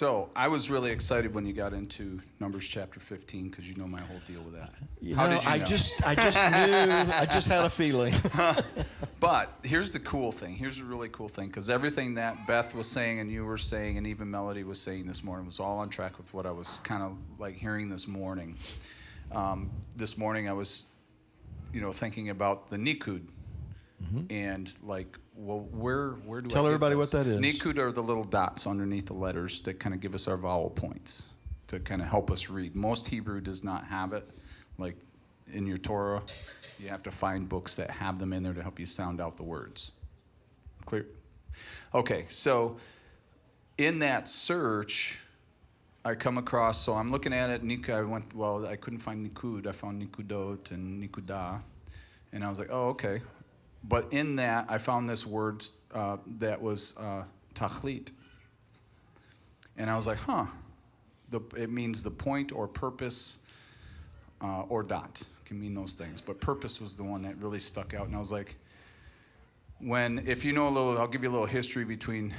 So I was really excited when you got into Numbers chapter 15 because you know my whole deal with that. How did you know? I just knew. I just had a feeling. But here's the cool thing. Here's the really cool thing, because everything that Beth was saying and you were saying and even Melody was saying this morning was all on track with what I was kind of like hearing this morning. This morning I was, thinking about the Nikud. Mm-hmm. And like, well, where do Tell everybody what that is. Nikud are the little dots underneath the letters that kind of give us our vowel points to kind of help us read. Most Hebrew does not have it. Like in your Torah, you have to find books that have them in there to help you sound out the words. Clear? Okay, so in that search, I come across, so I'm looking at it, I couldn't find Nikud. I found Nikudot and Nikudah. And I was like, oh, okay. But in that, I found this word that was tachlit. And I was like, it means the point or purpose or dot. It can mean those things. But purpose was the one that really stuck out. And I was like, if you know a little, I'll give you a little history between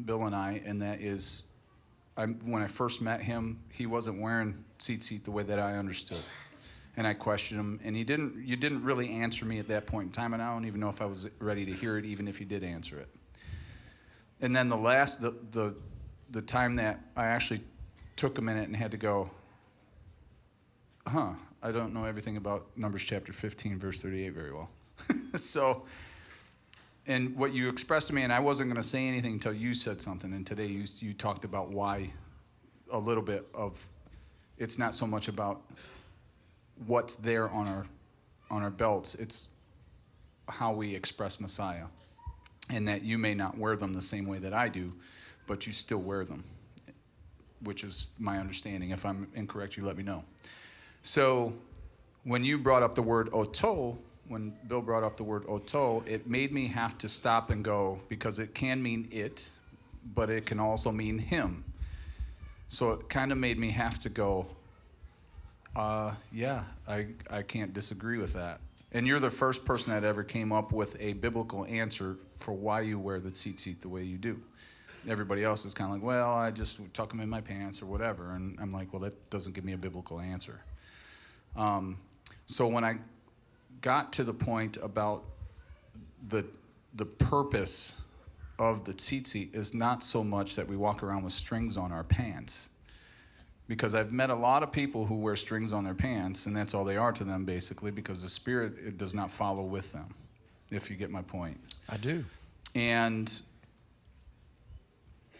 Bill and I, and that is, when I first met him, he wasn't wearing tzitzit the way that I understood. And I questioned him, and you didn't really answer me at that point in time, and I don't even know if I was ready to hear it, even if you did answer it. And then the time that I actually took a minute and had to go, I don't know everything about Numbers chapter 15, verse 38 very well. So, and what you expressed to me, and I wasn't going to say anything until you said something, and today you talked about why a little bit of, it's not so much about what's there on our belts, it's how we express Messiah, and that you may not wear them the same way that I do, but you still wear them, which is my understanding. If I'm incorrect, you let me know. So when you brought up the word oto, when Bill brought up the word oto, it made me have to stop and go, because it can mean it, but it can also mean him. So it kind of made me have to go, I can't disagree with that. And you're the first person that ever came up with a biblical answer for why you wear the tzitzit the way you do. Everybody else is kind of like, well, I just tuck them in my pants or whatever. And I'm like, well, that doesn't give me a biblical answer. So when I got to the point about the purpose of the tzitzit is not so much that we walk around with strings on our pants. Because I've met a lot of people who wear strings on their pants, and that's all they are to them, basically, because the Spirit, it does not follow with them, if you get my point. I do. And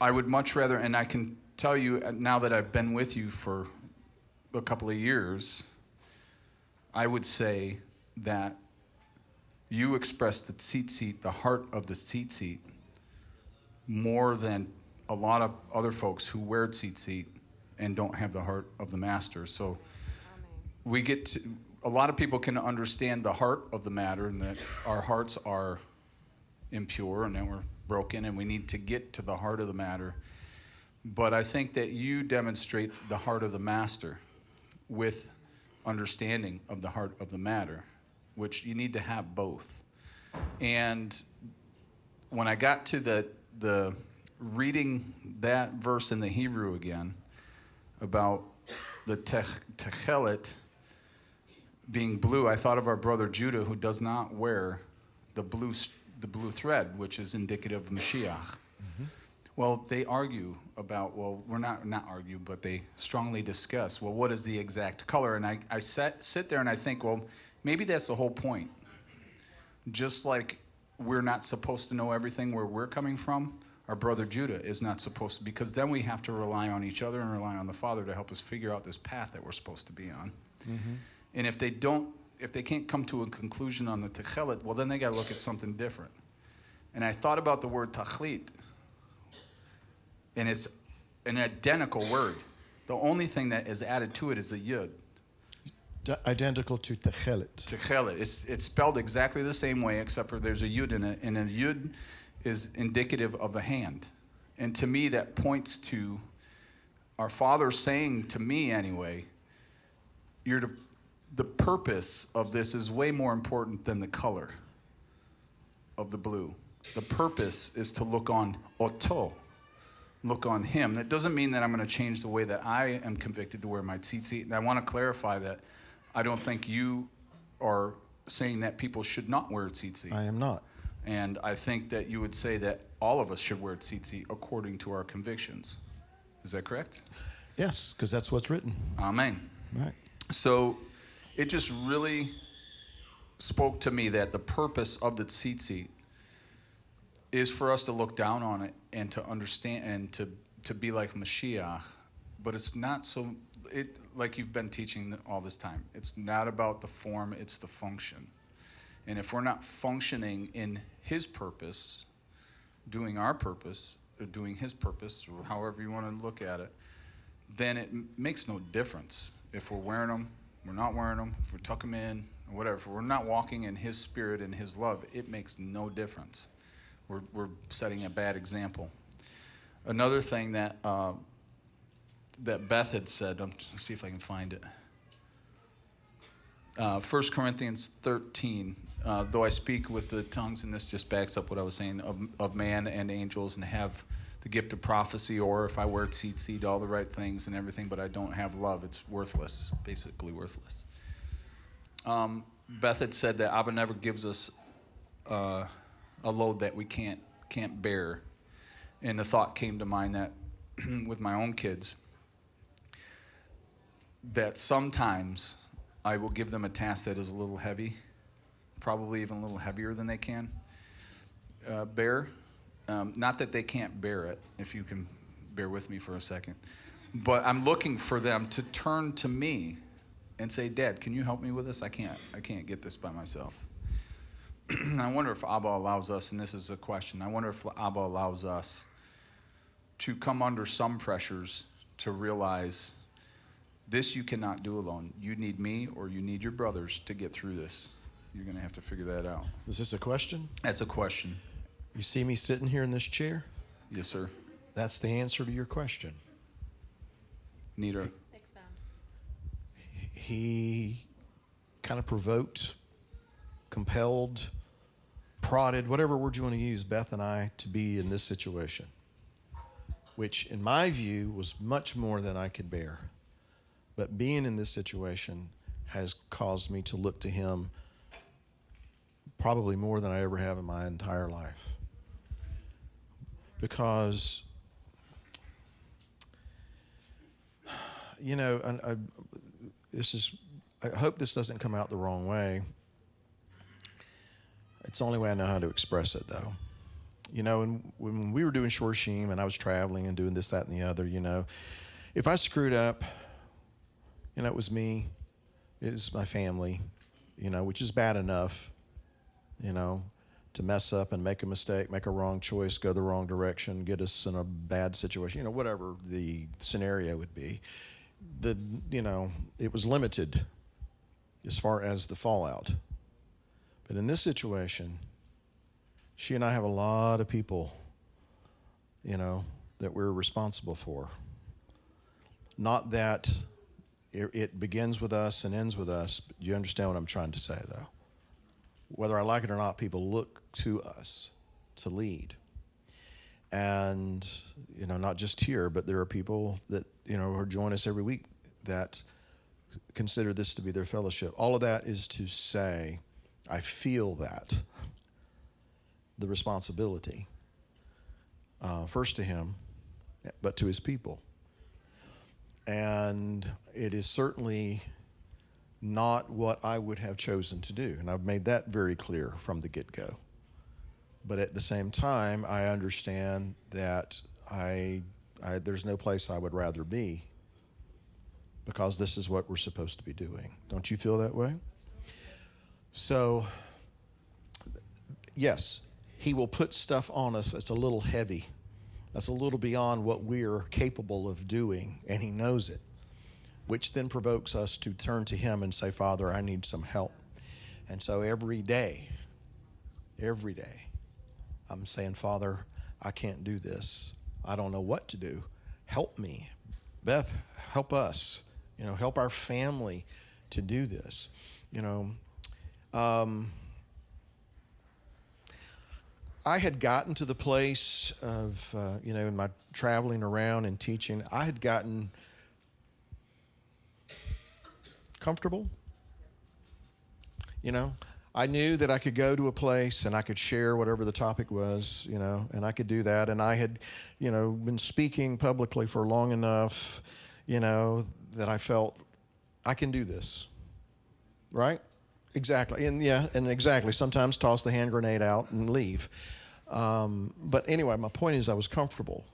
I would much rather, and I can tell you, now that I've been with you for a couple of years, I would say that you express the tzitzit, the heart of the tzitzit, more than a lot of other folks who wear tzitzit and don't have the heart of the master. So we get to, a lot of people can understand the heart of the matter, and that our hearts are impure and that we're broken and we need to get to the heart of the matter. But I think that you demonstrate the heart of the master with understanding of the heart of the matter, which you need to have both. And when I got to the reading that verse in the Hebrew again, about the techelet being blue, I thought of our brother Judah, who does not wear the blue thread, which is indicative of Mashiach. Mm-hmm. Well, they argue about, we're not argue, but they strongly discuss, what is the exact color? And I sit there and I think, maybe that's the whole point. Just like we're not supposed to know everything where we're coming from, our brother Judah is not supposed to, because then we have to rely on each other and rely on the Father to help us figure out this path that we're supposed to be on. Mm-hmm. And if they can't come to a conclusion on the techelet, then they got to look at something different. And I thought about the word tachlit, and it's an identical word. The only thing that is added to it is a yud. Identical to techelet. Techelet. It's spelled exactly the same way, except for there's a yud in it, and a yud is indicative of a hand. And to me, that points to our Father saying to me anyway, the purpose of this is way more important than the color of the blue. The purpose is to look on oto, look on him. That doesn't mean that I'm going to change the way that I am convicted to wear my tzitzit. And I want to clarify that I don't think you are saying that people should not wear tzitzit. I am not. And I think that you would say that all of us should wear tzitzit according to our convictions. Is that correct? Yes, because that's what's written. Amen. Right. So it just really spoke to me that the purpose of the tzitzit is for us to look down on it and to understand and to be like Mashiach. But it's not so, like you've been teaching all this time. It's not about the form, it's the function. And if we're not functioning in his purpose, doing our purpose, or doing his purpose, or however you want to look at it, then it makes no difference. If we're wearing them, we're not wearing them, if we tuck them in, or whatever. If we're not walking in his spirit and his love, it makes no difference. We're setting a bad example. Another thing that that Beth had said, let's see if I can find it. 1 Corinthians 13, though I speak with the tongues, and this just backs up what I was saying, of man and angels, and have the gift of prophecy, or if I wear tzitzit, all the right things and everything, but I don't have love, it's worthless, basically worthless. Beth had said that Abba never gives us a load that we can't bear. And the thought came to mind that with my own kids, that sometimes I will give them a task that is a little heavy, probably even a little heavier than they can bear. Not that they can't bear it, if you can bear with me for a second. But I'm looking for them to turn to me and say, Dad, can you help me with this? I can't get this by myself. I wonder if Abba allows us, and this is a question, I wonder if Abba allows us to come under some pressures to realize this you cannot do alone. You need me or you need your brothers to get through this. You're going to have to figure that out. Is this a question? That's a question. You see me sitting here in this chair? Yes, sir. That's the answer to your question. Nita. Expound. He kind of provoked, compelled, prodded, whatever word you want to use, Beth and I to be in this situation, which in my view was much more than I could bear. But being in this situation has caused me to look to him probably more than I ever have in my entire life. Because, you know, I hope this doesn't come out the wrong way. It's the only way I know how to express it, though. You know, and when we were doing Shorshim and I was traveling and doing this, that, and the other, you know, if I screwed up, you know, it was me, it was my family, you know, which is bad enough, you know, to mess up and make a mistake, make a wrong choice, go the wrong direction, get us in a bad situation, you know, whatever the scenario would be. You know, it was limited as far as the fallout. But in this situation, she and I have a lot of people, you know, that we're responsible for. Not that it begins with us and ends with us, but you understand what I'm trying to say, though. Whether I like it or not, people look to us to lead. And, you know, not just here, but there are people that, you know, who join us every week that consider this to be their fellowship. All of that is to say, I feel that, the responsibility, first to him, but to his people. And it is certainly not what I would have chosen to do. And I've made that very clear from the get-go. But at the same time, I understand that there's no place I would rather be, because this is what we're supposed to be doing. Don't you feel that way? So, yes, he will put stuff on us that's a little heavy. That's a little beyond what we're capable of doing, and he knows it, which then provokes us to turn to him and say, Father, I need some help. And so every day, I'm saying, Father, I can't do this. I don't know what to do. Help me. Beth, help us. You know, help our family to do this. You know, I had gotten to the place of, in my traveling around and teaching, I had gotten comfortable. I knew that I could go to a place and I could share whatever the topic was, and I could do that. And I had, been speaking publicly for long enough, that I felt I can do this, right? Exactly. And exactly. Sometimes toss the hand grenade out and leave. But anyway, my point is I was comfortable.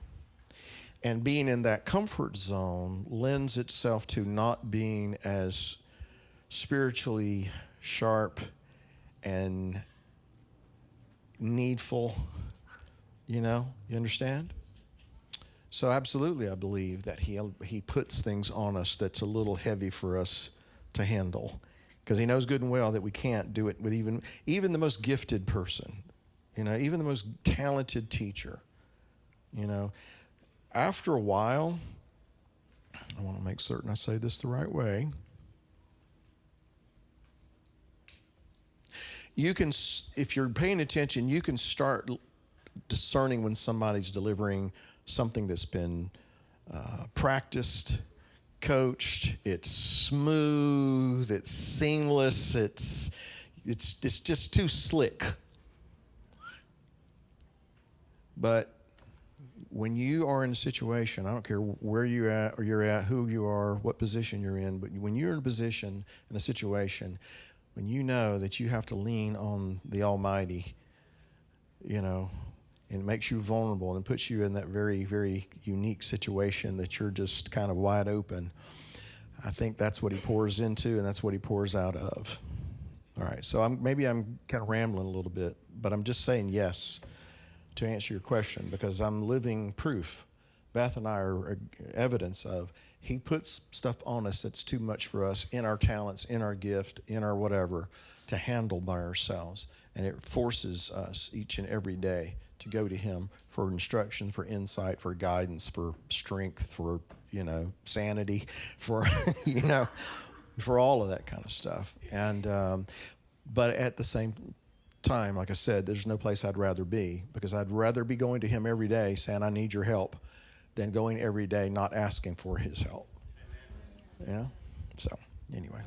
And being in that comfort zone lends itself to not being as spiritually sharp and needful, you understand? So absolutely, I believe that he puts things on us that's a little heavy for us to handle, because he knows good and well that we can't do it with even the most gifted person, even the most talented teacher. After a while, I want to make certain I say this the right way. You can, if you're paying attention, you can start discerning when somebody's delivering something that's been practiced, coached. It's smooth. It's seamless. It's just too slick. But when you are in a situation, I don't care where you're at, who you are, what position you're in, but when you're in a position, in a situation, when you know that you have to lean on the Almighty, and it makes you vulnerable and puts you in that very, very unique situation that you're just kind of wide open, I think that's what he pours into and that's what he pours out of. All right, so maybe I'm kind of rambling a little bit, but I'm just saying yes to answer your question, because I'm living proof. Beth and I are evidence of he puts stuff on us that's too much for us in our talents, in our gift, in our whatever, to handle by ourselves. And it forces us each and every day to go to him for instruction, for insight, for guidance, for strength, for, sanity, for, for all of that kind of stuff. And, but at the same time, like I said, there's no place I'd rather be, because I'd rather be going to him every day saying, I need your help, than going every day not asking for his help. Yeah? So, anyway.